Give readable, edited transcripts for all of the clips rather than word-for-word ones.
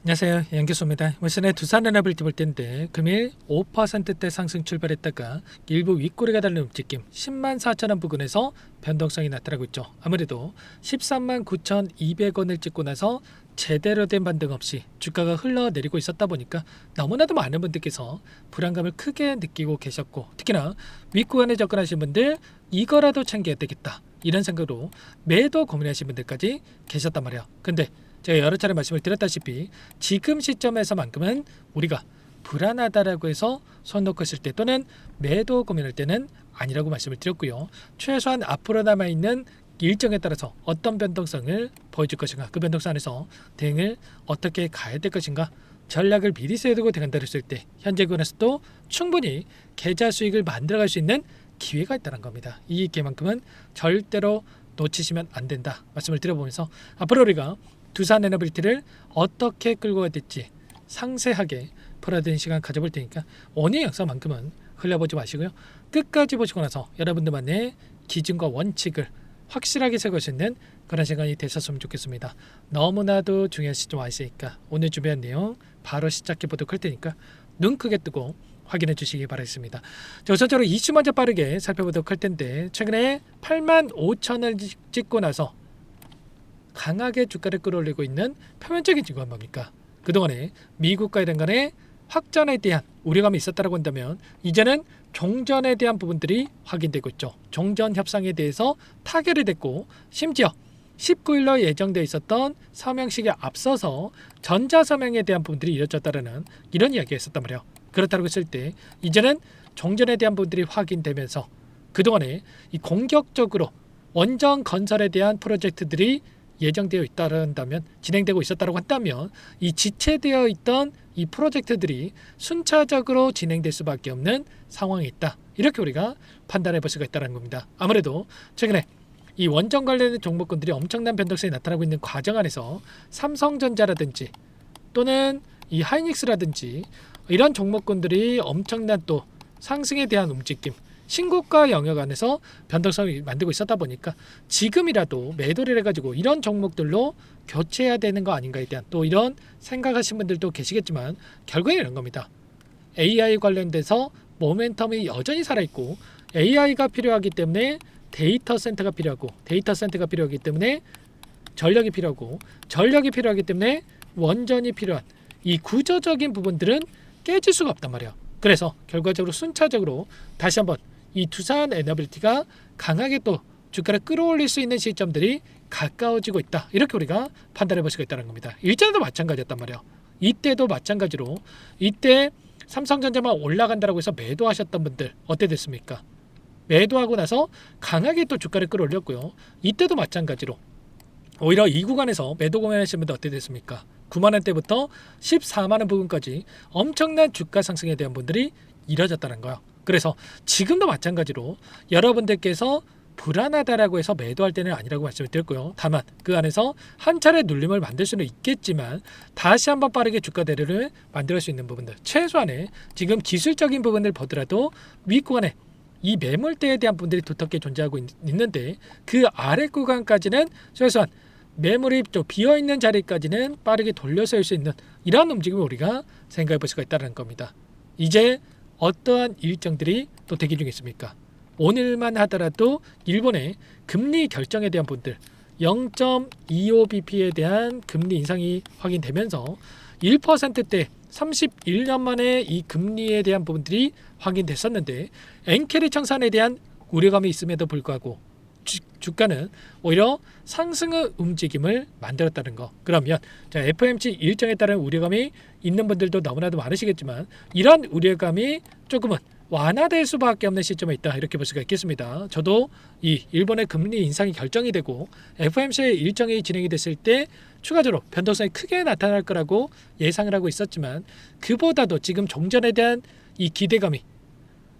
안녕하세요. 양교수입니다. 월선의 두산에너빌티 볼 텐데 금일 5%대 상승 출발했다가 일부 윗꼬리가 달린 움직임 10만 4천 원 부근에서 변동성이 나타나고 있죠. 아무래도 13만 9,200원을 찍고 나서 제대로 된 반등 없이 주가가 흘러내리고 있었다 보니까 너무나도 많은 분들께서 불안감을 크게 느끼고 계셨고, 특히나 윗구간에 접근하신 분들 이거라도 챙겨야 되겠다 이런 생각으로 매도 고민하신 분들까지 계셨단 말이에요. 근데 제가 여러 차례 말씀을 드렸다시피 지금 시점에서만큼은 우리가 불안하다라고 해서 손 놓고 있을 때 또는 매도 고민할 때는 아니라고 말씀을 드렸고요. 최소한 앞으로 남아있는 일정에 따라서 어떤 변동성을 보여줄 것인가, 그 변동성 안에서 대응을 어떻게 가야 될 것인가, 전략을 미리 세우고 대응한다고 했을 때 현재 구간에서도 충분히 계좌 수익을 만들어갈 수 있는 기회가 있다는 겁니다. 이 기회만큼은 절대로 놓치시면 안 된다 말씀을 드려보면서 앞으로 우리가 두산에너빌티를 어떻게 끌고 가야 될지 상세하게 풀어드리는 시간 가져볼 테니까 오늘 영상만큼은 흘려보지 마시고요. 끝까지 보시고 나서 여러분들만의 기준과 원칙을 확실하게 세울 수 있는 그런 시간이 되셨으면 좋겠습니다. 너무나도 중요한 시점 와 있으니까 오늘 준비한 내용 바로 시작해 보도록 할 테니까 눈 크게 뜨고 확인해 주시기 바라겠습니다. 우선적으로 이슈 먼저 빠르게 살펴보도록 할 텐데, 최근에 85,000원을 찍고 나서 강하게 주가를 끌어올리고 있는 표면적인 증거는 뭡니까? 그동안에 미국과 이란 간의 확전에 대한 우려감이 있었다고 한다면 이제는 종전에 대한 부분들이 확인되고 있죠. 종전 협상에 대해서 타결이 됐고, 심지어 19일로 예정되어 있었던 서명식에 앞서서 전자서명에 대한 부분들이 이루어졌다는 이런 이야기가 있었단 말이에요. 그렇다고 했을 때 이제는 종전에 대한 부분들이 확인되면서 그동안에 이 공격적으로 원전 건설에 대한 프로젝트들이 예정되어 있다면, 진행되고 있었다고 한다면 이 지체되어 있던 이 프로젝트들이 순차적으로 진행될 수밖에 없는 상황이 있다, 이렇게 우리가 판단해 볼 수가 있다는 겁니다. 아무래도 최근에 이 원전 관련된 종목군들이 엄청난 변동성이 나타나고 있는 과정 안에서 삼성전자라든지 또는 이 하이닉스라든지 이런 종목군들이 엄청난 또 상승에 대한 움직임, 신고가 영역 안에서 변동성을 만들고 있었다 보니까 지금이라도 매도를 해가지고 이런 종목들로 교체해야 되는 거 아닌가에 대한 또 이런 생각하시는 분들도 계시겠지만, 결국엔 이런 겁니다. AI 관련돼서 모멘텀이 여전히 살아있고 AI가 필요하기 때문에 데이터 센터가 필요하고, 데이터 센터가 필요하기 때문에 전력이 필요하고, 전력이 필요하기 때문에 원전이 필요한 이 구조적인 부분들은 깨질 수가 없단 말이에요. 그래서 결과적으로 순차적으로 다시 한번 이 두산에너빌티가 강하게 또 주가를 끌어올릴 수 있는 시점들이 가까워지고 있다, 이렇게 우리가 판단해 볼 수가 있다는 겁니다. 일전에도 마찬가지였단 말이에요. 이때도 마찬가지로 이때 삼성전자만 올라간다고 해서 매도하셨던 분들 어때 됐습니까? 매도하고 나서 강하게 또 주가를 끌어올렸고요. 이때도 마찬가지로 오히려 이 구간에서 매도 고민하시는 분들 어때 됐습니까? 9만원대부터 14만원 부분까지 엄청난 주가 상승에 대한 분들이 이뤄졌다는 거예요. 그래서 지금도 마찬가지로 여러분들께서 불안하다라고 해서 매도할 때는 아니라고 말씀을 드렸고요. 다만 그 안에서 한 차례 눌림을 만들 수는 있겠지만 다시 한번 빠르게 주가 대류를 만들 수 있는 부분들, 최소한의 지금 기술적인 부분을 보더라도 윗구간에 이 매물대에 대한 부분들이 두텁게 존재하고 있는데 그 아래 구간까지는 최소한 매물이 좀 비어있는 자리까지는 빠르게 돌려세울 수 있는 이런 움직임을 우리가 생각해 볼 수가 있다는 겁니다. 이제 어떠한 일정들이 또 대기 중에 있습니까? 오늘만 하더라도 일본의 금리 결정에 대한 분들 0.25bp에 대한 금리 인상이 확인되면서 1%대 31년 만에 이 금리에 대한 부분들이 확인됐었는데 엔캐리 청산에 대한 우려감이 있음에도 불구하고 주가는 오히려 상승의 움직임을 만들었다는 거. 그러면 FOMC 일정에 따른 우려감이 있는 분들도 너무나도 많으시겠지만 이런 우려감이 조금은 완화될 수밖에 없는 시점에 있다, 이렇게 볼 수가 있겠습니다. 저도 이 일본의 금리 인상이 결정이 되고 FOMC의 일정이 진행이 됐을 때 추가적으로 변동성이 크게 나타날 거라고 예상을 하고 있었지만 그보다도 지금 종전에 대한 이 기대감이,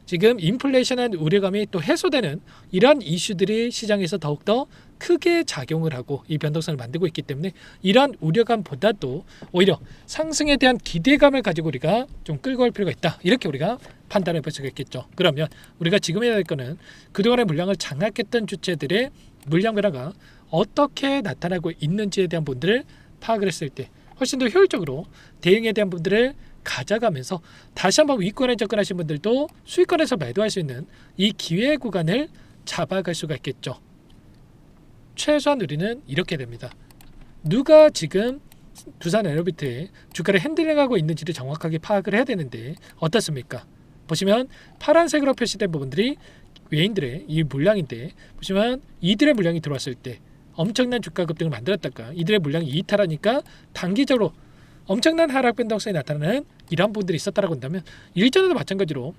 지금 인플레이션한 우려감이 또 해소되는 이런 이슈들이 시장에서 더욱더 크게 작용을 하고 이 변동성을 만들고 있기 때문에 이런 우려감보다도 오히려 상승에 대한 기대감을 가지고 우리가 좀 끌고 갈 필요가 있다, 이렇게 우리가 판단해 볼 수가 있겠죠. 그러면 우리가 지금 해야 될 거는 그동안의 물량을 장악했던 주체들의 물량 변화가 어떻게 나타나고 있는지에 대한 부분들을 파악을 했을 때 훨씬 더 효율적으로 대응에 대한 부분들을 가져가면서 다시 한번 위권에 접근하신 분들도 수익권에서 매도할 수 있는 이 기회 구간을 잡아갈 수가 있겠죠. 최소한 우리는 이렇게 됩니다. 누가 지금 두산에너비트의 주가를 핸들링하고 있는지를 정확하게 파악을 해야 되는데 어떻습니까? 보시면 파란색으로 표시된 부분들이 외인들의 이 물량인데, 보시면 이들의 물량이 들어왔을 때 엄청난 주가 급등을 만들었다가 이들의 물량이 이탈하니까 단기적으로 엄청난 하락 변동성이 나타나는 이런 부분들이 있었다라고 한다면, 일전에도 마찬가지로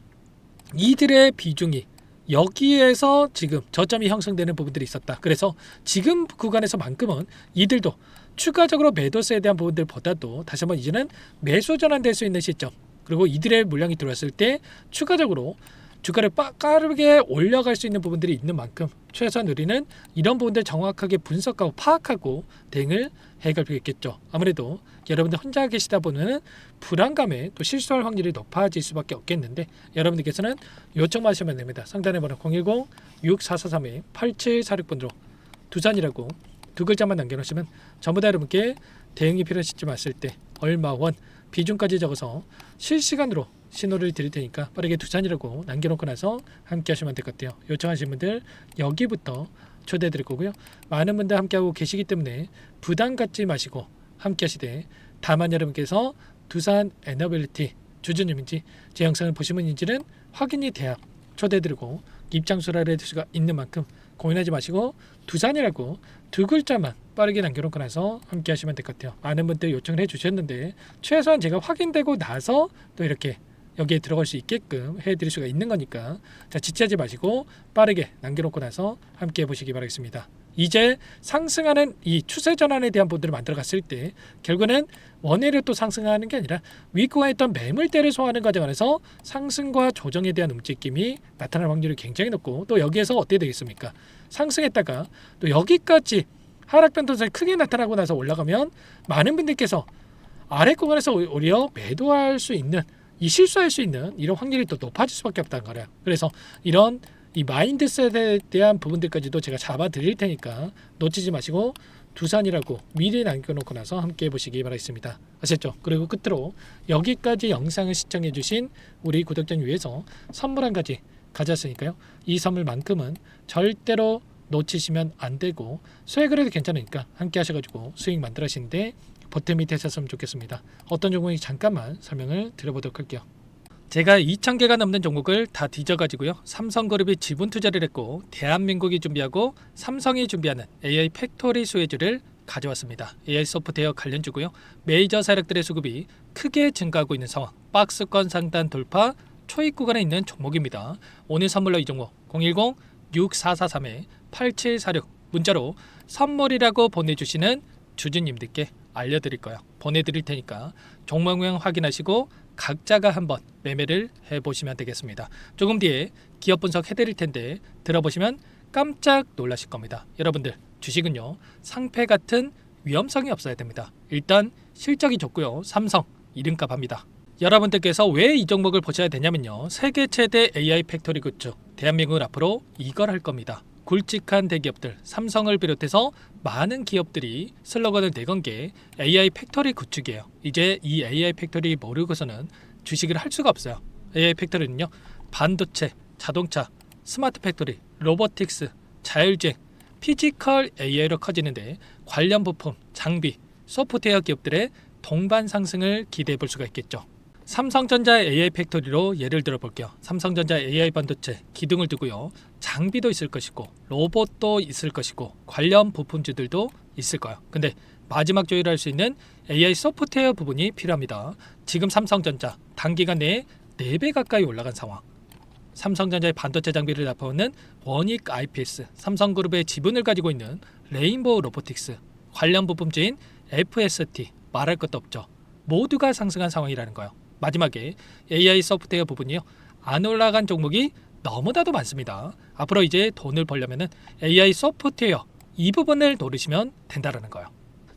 이들의 비중이 여기에서 지금 저점이 형성되는 부분들이 있었다. 그래서 지금 구간에서만큼은 이들도 추가적으로 매도세에 대한 부분들보다도 다시 한번 이제는 매수 전환될 수 있는 시점, 그리고 이들의 물량이 들어왔을 때 추가적으로 주가를 빠르게 올려갈 수 있는 부분들이 있는 만큼 최소한 우리는 이런 부분들 정확하게 분석하고 파악하고 대응을 해갈 필요가 있겠죠. 아무래도 여러분들 혼자 계시다 보면 불안감에 또 실수할 확률이 높아질 수밖에 없겠는데, 여러분들께서는 요청만 하시면 됩니다. 상단에 번호 010-6443-8746번으로 두산이라고 두 글자만 남겨놓으시면 전부 다 여러분께 대응이 필요한 시점 왔을 때 얼마 원 비중까지 적어서 실시간으로 신호를 드릴 테니까 빠르게 두산이라고 남겨놓고 나서 함께 하시면 될 것 같아요. 요청하신 분들 여기부터 초대해 드릴 거고요. 많은 분들 함께하고 계시기 때문에 부담 갖지 마시고 함께 하시되, 다만 여러분께서 두산 에너빌리티 주주님인지 제 영상을 보신 분인지는 확인이 돼야 초대해 드리고 입장수를 해드릴 수가 있는 만큼 고민하지 마시고 두산이라고 두 글자만 빠르게 남겨놓고 나서 함께 하시면 될 것 같아요. 많은 분들 요청을 해주셨는데 최소한 제가 확인되고 나서 또 이렇게 여기에 들어갈 수 있게끔 해드릴 수가 있는 거니까, 자, 지체하지 마시고 빠르게 남겨놓고 나서 함께 해보시기 바라겠습니다. 이제 상승하는 이 추세 전환에 대한 부분들을 만들어 갔을 때 결국은 원회를 또 상승하는 게 아니라 윗구간에 있던 매물대를 소화하는 과정 안에서 상승과 조정에 대한 움직임이 나타날 확률이 굉장히 높고, 또 여기에서 어떻게 되겠습니까? 상승했다가 또 여기까지 하락 변동성이 크게 나타나고 나서 올라가면 많은 분들께서 아래 구간에서 오히려 매도할 수 있는, 이 실수할 수 있는 이런 확률이 또 높아질 수밖에 없다는 거예요. 그래서 이런 이 마인드셋에 대한 부분들까지도 제가 잡아 드릴 테니까 놓치지 마시고 두산이라고 미리 남겨놓고 나서 함께 해보시기 바라겠습니다. 아셨죠? 그리고 끝으로 여기까지 영상을 시청해 주신 우리 구독자님 위해서 선물 한 가지 가져왔으니까요. 이 선물만큼은 절대로 놓치시면 안 되고, 수익을 해도 괜찮으니까 함께 하셔가지고 수익 만들어 하시는데 보탬이 되셨으면 좋겠습니다. 어떤 종목인지 잠깐만 설명을 드려보도록 할게요. 제가 2,000개가 넘는 종목을 다 뒤져가지고요, 삼성그룹이 지분 투자를 했고 대한민국이 준비하고 삼성이 준비하는 AI 팩토리 수혜주를 가져왔습니다. AI 소프트웨어 관련주고요. 메이저 세력들의 수급이 크게 증가하고 있는 상황, 박스권 상단 돌파 초입 구간에 있는 종목입니다. 오늘 선물로 이 종목 010-6443-8746 문자로 선물이라고 보내주시는 주주님들께 알려드릴 거예요. 보내드릴 테니까 종목명 확인하시고 각자가 한번 매매를 해보시면 되겠습니다. 조금 뒤에 기업 분석 해드릴 텐데 들어보시면 깜짝 놀라실 겁니다. 여러분들, 주식은요 상패 같은 위험성이 없어야 됩니다. 일단 실적이 좋고요, 삼성 이름값 합니다. 여러분들께서 왜 이 종목을 보셔야 되냐면요, 세계 최대 AI 팩토리 굿즈, 대한민국은 앞으로 이걸 할 겁니다. 굵직한 대기업들, 삼성을 비롯해서 많은 기업들이 슬로건을 내건 게 AI 팩토리 구축이에요. 이제 이 AI 팩토리 모르고서는 주식을 할 수가 없어요. AI 팩토리는요, 반도체, 자동차, 스마트 팩토리, 로보틱스, 자율주행, 피지컬 AI로 커지는데 관련 부품, 장비, 소프트웨어 기업들의 동반 상승을 기대해 볼 수가 있겠죠. 삼성전자 AI 팩토리로 예를 들어 볼게요. 삼성전자 AI 반도체 기둥을 두고요, 장비도 있을 것이고 로봇도 있을 것이고 관련 부품주들도 있을 거예요. 근데 마지막 조율할 수 있는 AI 소프트웨어 부분이 필요합니다. 지금 삼성전자 단기간 내에 4배 가까이 올라간 상황, 삼성전자의 반도체 장비를 납품하는 원익 IPS, 삼성그룹의 지분을 가지고 있는 레인보우 로보틱스, 관련 부품주인 FST 말할 것도 없죠. 모두가 상승한 상황이라는 거예요. 마지막에 AI 소프트웨어 부분이요, 안 올라간 종목이 너무나도 많습니다. 앞으로 이제 돈을 벌려면 AI 소프트웨어 이 부분을 노리시면 된다는 거예요.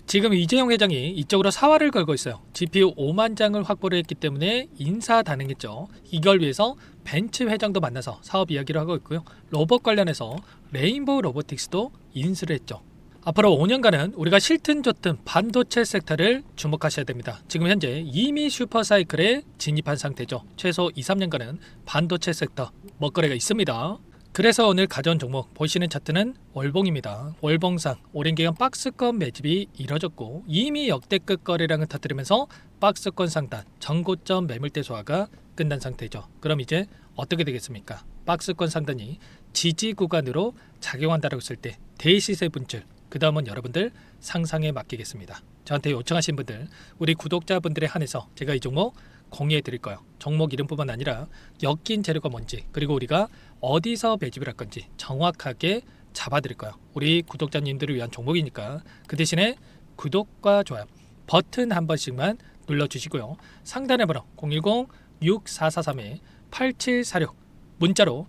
지금 이재용 회장이 이쪽으로 사활을 걸고 있어요. GPU 5만 장을 확보를 했기 때문에 인사단행했죠. 이걸 위해서 벤츠 회장도 만나서 사업 이야기를 하고 있고요. 로봇 관련해서 레인보우 로보틱스도 인수를 했죠. 앞으로 5년간은 우리가 싫든 좋든 반도체 섹터를 주목하셔야 됩니다. 지금 현재 이미 슈퍼사이클에 진입한 상태죠. 최소 2, 3년간은 반도체 섹터 먹거리가 있습니다. 그래서 오늘 가져온 종목 보시는 차트는 월봉입니다. 월봉상 오랜 기간 박스권 매집이 이뤄졌고 이미 역대급 거래량을 터뜨리면서 박스권 상단 전고점 매물대 소화가 끝난 상태죠. 그럼 이제 어떻게 되겠습니까? 박스권 상단이 지지 구간으로 작용한다고 했을 때 대시세 분출, 그 다음은 여러분들 상상에 맡기겠습니다. 저한테 요청하신 분들, 우리 구독자분들에 한해서 제가 이 종목 공유해 드릴 거예요. 종목 이름뿐만 아니라 엮인 재료가 뭔지, 그리고 우리가 어디서 매집을 할 건지 정확하게 잡아 드릴 거예요. 우리 구독자님들을 위한 종목이니까 그 대신에 구독과 좋아요 버튼 한 번씩만 눌러주시고요. 상단의 번호 010-6443-8746 문자로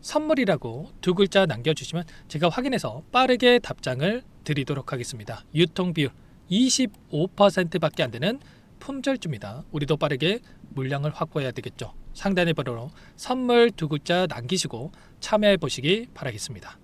선물이라고 두 글자 남겨주시면 제가 확인해서 빠르게 답장을 드리도록 하겠습니다. 유통비율 25%밖에 안 되는 품절주입니다. 우리도 빠르게 물량을 확보해야 되겠죠. 상단의 번호로 선물 두 글자 남기시고 참여해 보시기 바라겠습니다.